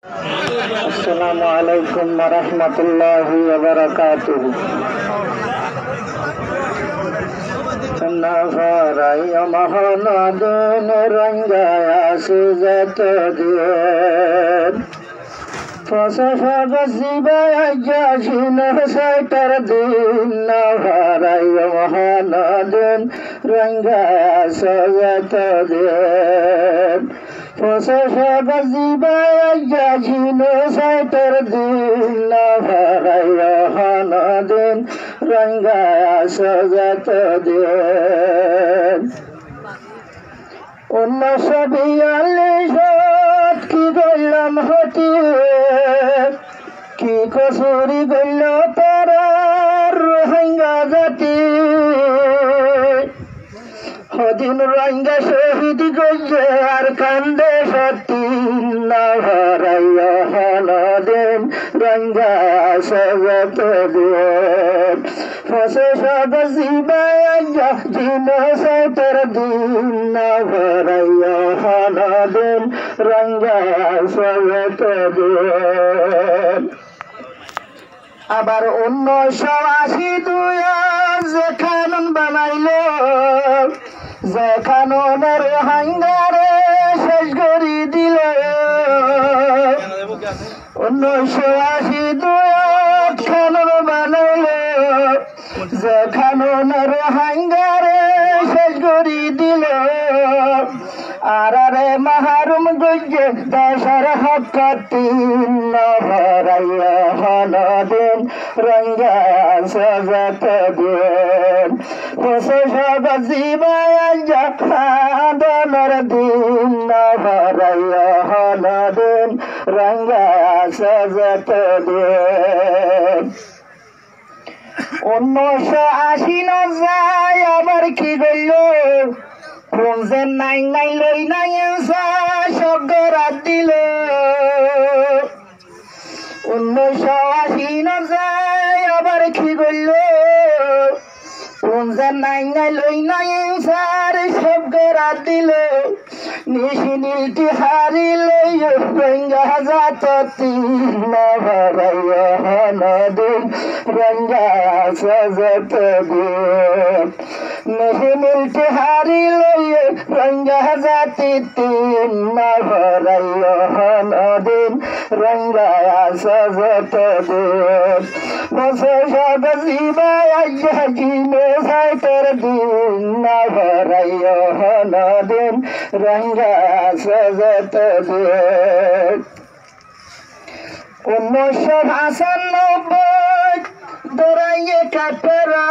আসসালামু আলাইকুম ওয়া রাহমাতুল্লাহি ওয়া বারাকাতুহু। নাফারাই মহানদন রঙ্গায়াসি যত দিন ফসফাবসিবায়াজিন সাইটার দিন নাফারাই মহানদন রঙ্গায়াসি যত দিন ফসফাবসিবায়াজিন সাইটার দিন নাফারাই মহানদন রঙ্গায়াসি যত দিন 1942 কি করলাম হতিয়ে কি কসুরি করল তারার রোহিঙ্গা জাতি হদিন রোহিঙ্গা শহীদ গইয়ে আর কান্দে সত্যি না হারাইয়া হানাদিন রোহিঙ্গা সজত দিন ফসে সবজিবাইয়া জিন সাইটার দিন না হারাইয়া হানাদিন রোহিঙ্গা সজত দিন। আবার 1982 যে কানুন বানাইলো যে কানুনের রোহিঙ্গারে শেষ করে দিল 1982 কানুন বানাইলো যে কানুনের রোহিঙ্গারে শেষ করে দিল আর রে মাহরুম গইয়ে দেশের হক তিন হারাইয়া হানাদিন রঙ্গা সজত দিন ফসে সবজিবাইয়া খাদনের দিন হারাইয়া হানাদিন রঙ্গা সজত দিন। 1980 যায় আবার কি গইল কোনজন নাই নাই লই নাই শব্দ রাত দিল 1980 যায় আবার কি গইল কোনজন নাই নাই লই নাই শব্দ রাত দিল নিশিনীলটি হারিল রঙ্গা জাত তিন হারাইয়া হানাদিন রঙ্গা সজত দিন নিশিনীলটি হারিল রঙ্গা জাতি তিন হারাইয়া হানাদিন রঙ্গা সজত দিন বসে সবজিবাইয়া জিন সাইটার দিন হারাইয়া হানাদিন রঙ্গা সজত দিন। 1995 দৌড়াইয়ে কাপড়া